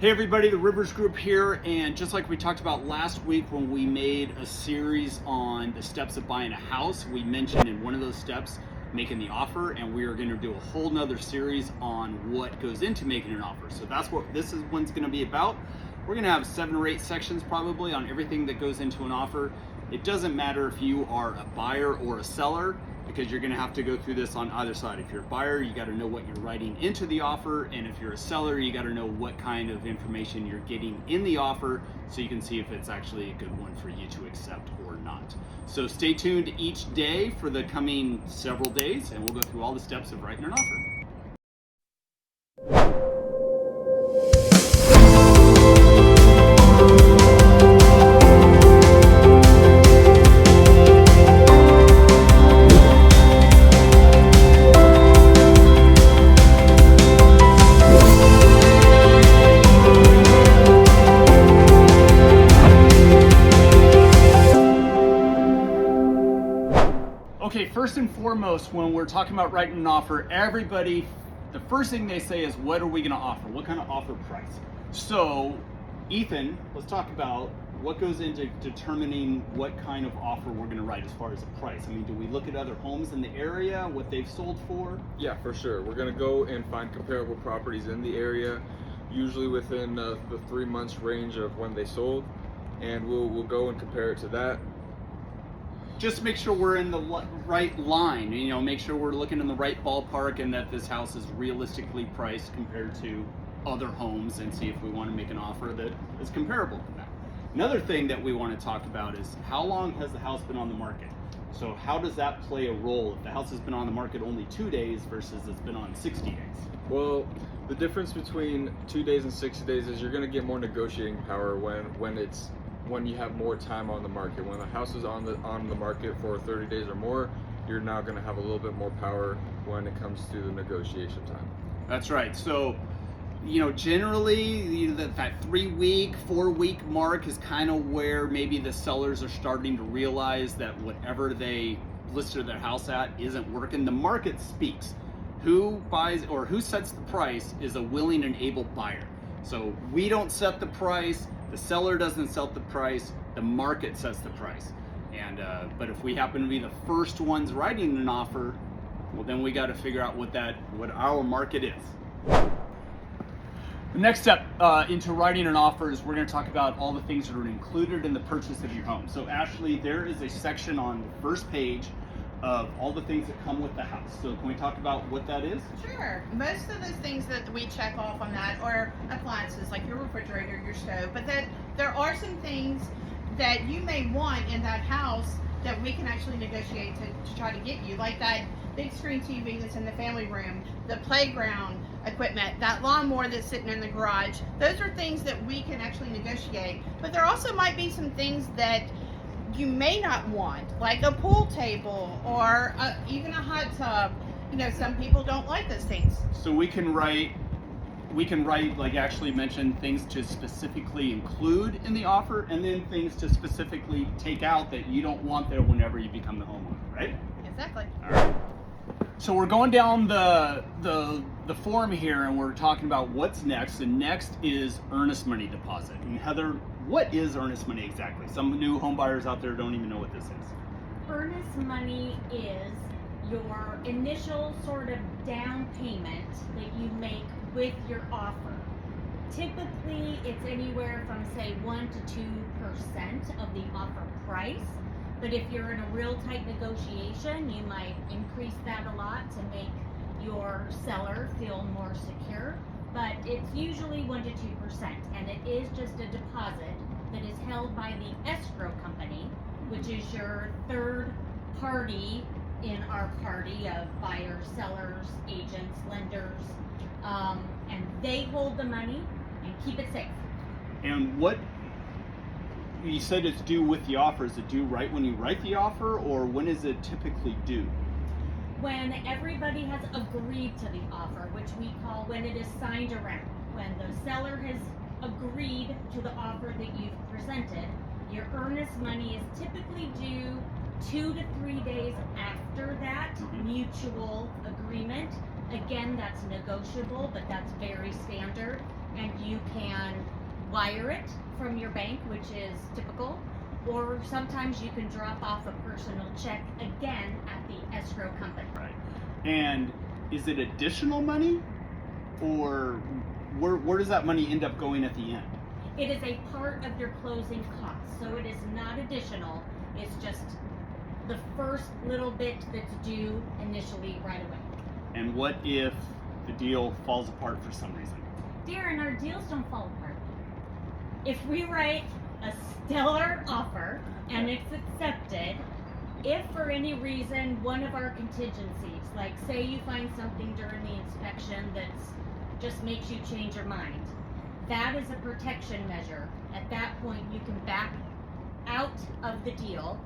Hey everybody, the Rivers Group here, and just like we talked about last week when we made a series on the steps of buying a house, we mentioned in one of those steps making the offer, and we are going to do a whole nother series on what goes into making an offer. So that's what this one's going to be about. We're going to have 7 or 8 sections probably on everything that goes into an offer. It doesn't matter if you are a buyer or a seller, because you're going to have to go through this on either side. If you're a buyer, you got to know what you're writing into the offer, and if you're a seller, you got to know what kind of information you're getting in the offer so you can see if it's actually a good one for you to accept or not. So stay tuned each day for the coming several days, and we'll go through all the steps of writing an offer. Okay, first and foremost, when we're talking about writing an offer, everybody, the first thing they say is, what are we going to offer? What kind of offer price? So, Ethan, let's talk about what goes into determining what kind of offer we're going to write as far as the price. I mean, do we look at other homes in the area, what they've sold for? Yeah, for sure. We're going to go and find comparable properties in the area, usually within the 3 months range of when they sold, and we'll go and compare it to that. Just make sure we're in the right line, you know, make sure we're looking in the right ballpark and that this house is realistically priced compared to other homes, and see if we want to make an offer that is comparable to that. Another thing that we want to talk about is how long has the house been on the market? So how does that play a role if the house has been on the market only 2 days versus it's been on 60 days? Well, the difference between 2 days and 60 days is you're going to get more negotiating power when you have more time on the market. When the house is on the market for 30 days or more, you're now going to have a little bit more power when it comes to the negotiation time. That's right. So, you know, generally that 3-week, 4-week mark is kind of where maybe the sellers are starting to realize that whatever they listed their house at isn't working. The market speaks. Who buys or who sets the price is a willing and able buyer. So we don't set the price. The seller doesn't set the price, the market sets the price. And but if we happen to be the first ones writing an offer, well, then we got to figure out what our market is. The next step into writing an offer is we're going to talk about all the things that are included in the purchase of your home. So Ashley, there is a section on the first page of all the things that come with the house. So can we talk about what that is? Sure. Most of those things that we check off on that are appliances like your refrigerator, your stove, but that there are some things that you may want in that house that we can actually negotiate to try to get you, like that big screen TV that's in the family room, the playground equipment, that lawnmower that's sitting in the garage. Those are things that we can actually negotiate, but there also might be some things that you may not want, like a pool table or even a hot tub. You know, some people don't like those things. So we can write, like Ashley mentioned, things to specifically include in the offer, and then things to specifically take out that you don't want there whenever you become the homeowner, right? Exactly. All right. So we're going down the form here, and we're talking about what's next. And next is earnest money deposit. And Heather, what is earnest money exactly? Some new home buyers out there don't even know what this is. Earnest money is your initial sort of down payment that you make with your offer. Typically, it's anywhere from say 1 to 2% of the offer price. But if you're in a real tight negotiation, you might increase that a lot to make your seller feel more secure. But it's usually 1 to 2%, and it is just a deposit that is held by the escrow company, which is your third party in our party of buyers, sellers, agents, lenders, and they hold the money and keep it safe. And what you said it's due with the offer. Is it due right when you write the offer, or when is it typically due? When everybody has agreed to the offer, which we call when it is signed around. When the seller has agreed to the offer that you've presented, your earnest money is typically due 2 to 3 days after that mutual agreement. Again, that's negotiable, but that's very standard, and you can wire it from your bank, which is typical, or sometimes you can drop off a personal check again at the escrow company. Right. And is it additional money, or where does that money end up going at the end? It is a part of your closing costs, so it is not additional. It's just the first little bit that's due initially right away. And what if the deal falls apart for some reason? Darren, our deals don't fall apart. If we write a stellar offer and it's accepted, if for any reason one of our contingencies, like say you find something during the inspection that just makes you change your mind, that is a protection measure. At that point, you can back out of the deal,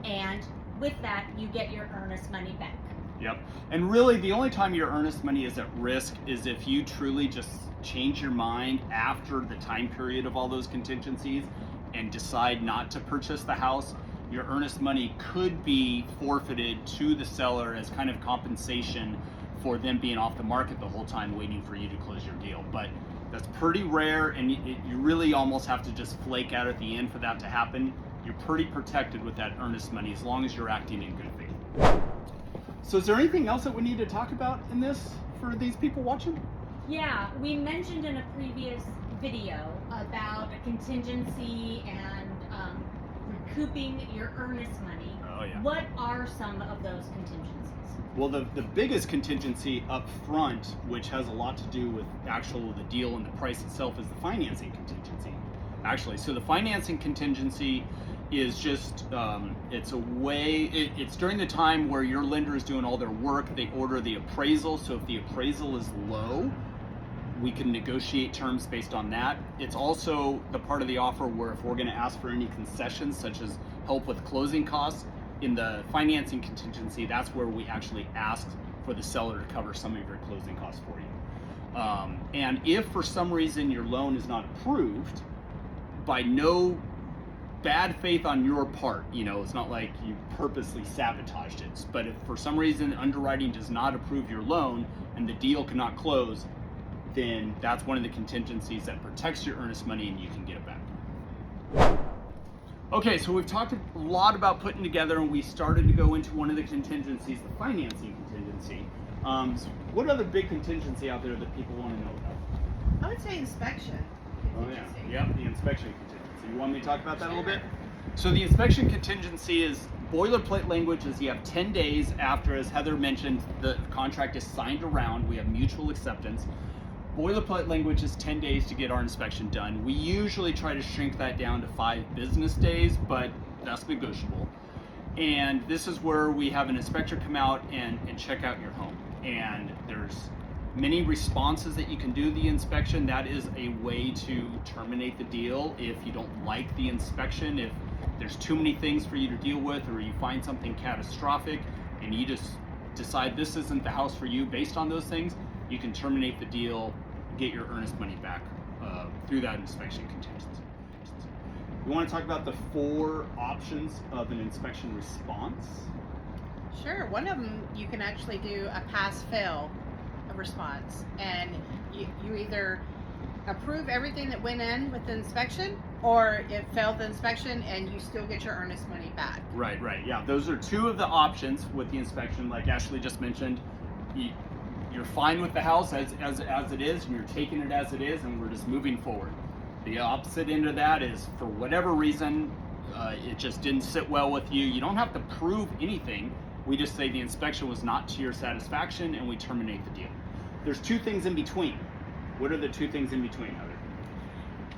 and with that, you get your earnest money back. Yep. And really, the only time your earnest money is at risk is if you truly just change your mind after the time period of all those contingencies and decide not to purchase the house. Your earnest money could be forfeited to the seller as kind of compensation for them being off the market the whole time waiting for you to close your deal. But that's pretty rare, and you really almost have to just flake out at the end for that to happen. You're pretty protected with that earnest money as long as you're acting in good faith. So is there anything else that we need to talk about in this for these people watching? Yeah, we mentioned in a previous video about a contingency and recouping your earnest money. Oh yeah. What are some of those contingencies? Well, the biggest contingency up front, which has a lot to do with the deal and the price itself, is the financing contingency. Actually, so the financing contingency is just, it's a way, it's during the time where your lender is doing all their work, they order the appraisal. So if the appraisal is low, we can negotiate terms based on that. It's also the part of the offer where if we're going to ask for any concessions, such as help with closing costs, in the financing contingency, that's where we actually ask for the seller to cover some of your closing costs for you. And if for some reason your loan is not approved, by no bad faith on your part, it's not like you purposely sabotaged it, but if for some reason underwriting does not approve your loan and the deal cannot close, then that's one of the contingencies that protects your earnest money and you can get it back. Okay, so we've talked a lot about putting together, and we started to go into one of the contingencies, the financing contingency. So what other big contingency out there that people want to know about? I would say inspection contingency. Oh yeah, the inspection contingency. You want me to talk about that a little bit? So the inspection contingency is boilerplate language. Is you have 10 days after, as Heather mentioned, the contract is signed around, we have mutual acceptance. Boilerplate language is 10 days to get our inspection done. We usually try to shrink that down to 5 business days, but that's negotiable. And this is where we have an inspector come out and check out your home. And there's many responses that you can do the inspection. That is a way to terminate the deal if you don't like the inspection, if there's too many things for you to deal with, or you find something catastrophic and you just decide this isn't the house for you based on those things. You can terminate the deal, get your earnest money back through that inspection contingency. We want to talk about the 4 options of an inspection response. Sure. One of them, you can actually do a pass-fail response, and you either approve everything that went in with the inspection, or it failed the inspection and you still get your earnest money back. Right, yeah. Those are 2 of the options with the inspection. Like Ashley just mentioned, you're fine with the house as it is, and you're taking it as it is, and we're just moving forward. The opposite end of that is, for whatever reason, it just didn't sit well with you. You don't have to prove anything. We just say the inspection was not to your satisfaction, and we terminate the deal. There's 2 things in between. What are the 2 things in between, Heather?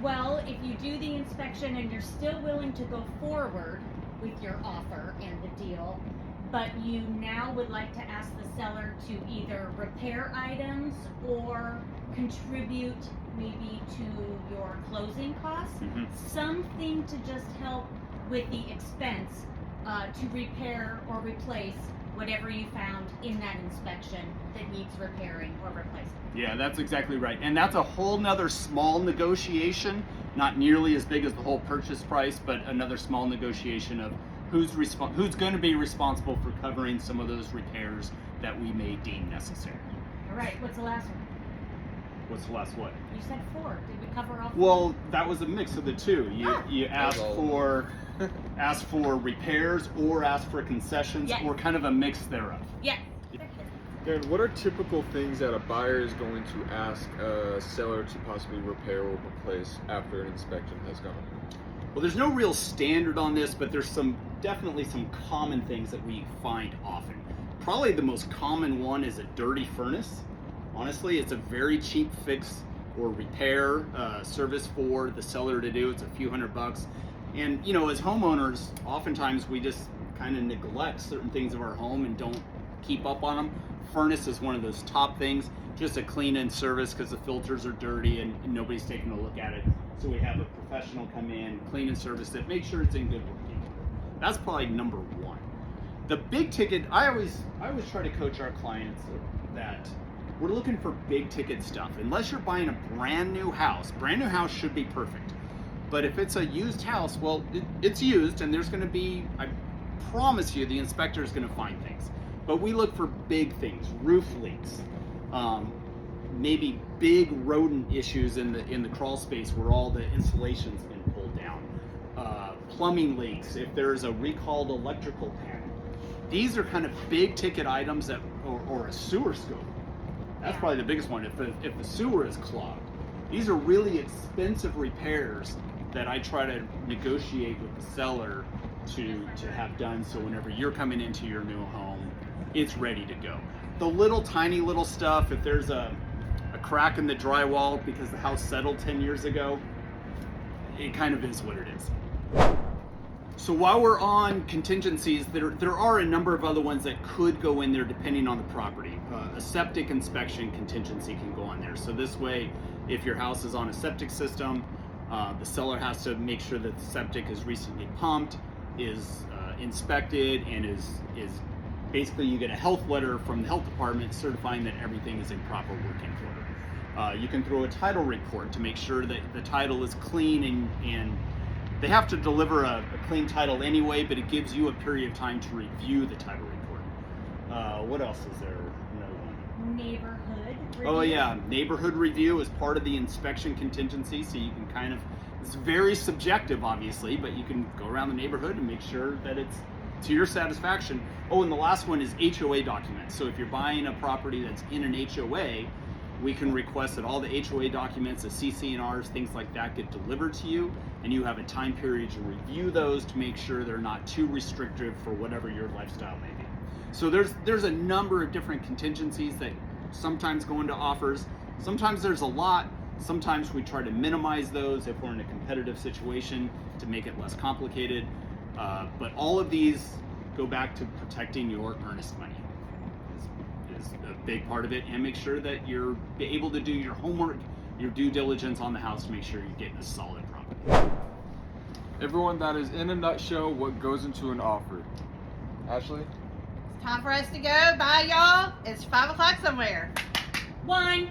Well, if you do the inspection and you're still willing to go forward with your offer and the deal, but you now would like to ask the seller to either repair items or contribute maybe to your closing costs, something to just help with the expense to repair or replace whatever you found in that inspection that needs repairing or replacing. Yeah, that's exactly right. And that's a whole nother small negotiation, not nearly as big as the whole purchase price, but another small negotiation of who's going to be responsible for covering some of those repairs that we may deem necessary. All right, what's the last one? What's the last what? You said 4. Did we cover all 4? Well, that was a mix of the two. You asked all. for repairs or asked for concessions, Yes. or kind of a mix thereof. Yes. Darren, what are typical things that a buyer is going to ask a seller to possibly repair or replace after an inspection has gone? Well, there's no real standard on this, but there's definitely some common things that we find often. Probably the most common one is a dirty furnace. Honestly, it's a very cheap fix or repair service for the seller to do. It's a few $100. And you know, as homeowners, oftentimes we just kind of neglect certain things of our home and don't keep up on them. Furnace is one of those top things. Just a clean in service because the filters are dirty and nobody's taking a look at it. So we have a professional come in, clean and service it, make sure it's in good working order. That's probably number one. The big ticket, I always try to coach our clients that we're looking for big ticket stuff. Unless you're buying a brand new house should be perfect. But if it's a used house, well, it's used, and there's going to be, I promise you, the inspector is going to find things. But we look for big things, roof leaks, maybe big rodent issues in the crawl space where all the insulation's been pulled down, plumbing leaks, if there's a recalled electrical panel. These are kind of big ticket items that, or a sewer scope. That's probably the biggest one. If the sewer is clogged, these are really expensive repairs that I try to negotiate with the seller to have done. So whenever you're coming into your new home, it's ready to go. The tiny little stuff, if there's a crack in the drywall because the house settled 10 years ago, it kind of is what it is. So while we're on contingencies, there are a number of other ones that could go in there depending on the property. A septic inspection contingency can go on there. So this way, if your house is on a septic system, the seller has to make sure that the septic is recently pumped, is inspected, and is basically, you get a health letter from the health department certifying that everything is in proper working order. You can throw a title report to make sure that the title is clean, and they have to deliver a clean title anyway, but it gives you a period of time to review the title report. What else is there? Another one. Neighborhood review. Oh yeah, neighborhood review is part of the inspection contingency, so you can kind of, it's very subjective obviously, but you can go around the neighborhood and make sure that it's to your satisfaction. Oh, and the last one is HOA documents. So if you're buying a property that's in an HOA, we can request that all the HOA documents, the CC&Rs, things like that get delivered to you, and you have a time period to review those to make sure they're not too restrictive for whatever your lifestyle may be. So there's a number of different contingencies that sometimes go into offers. Sometimes there's a lot. Sometimes we try to minimize those if we're in a competitive situation to make it less complicated. But all of these go back to protecting your earnest money. Is a big part of it, and make sure that you're able to do your homework, your due diligence on the house to make sure you're getting a solid property. Everyone, that is in a nutshell what goes into an offer. Ashley? It's time for us to go. Bye, y'all. It's 5 o'clock somewhere. 1.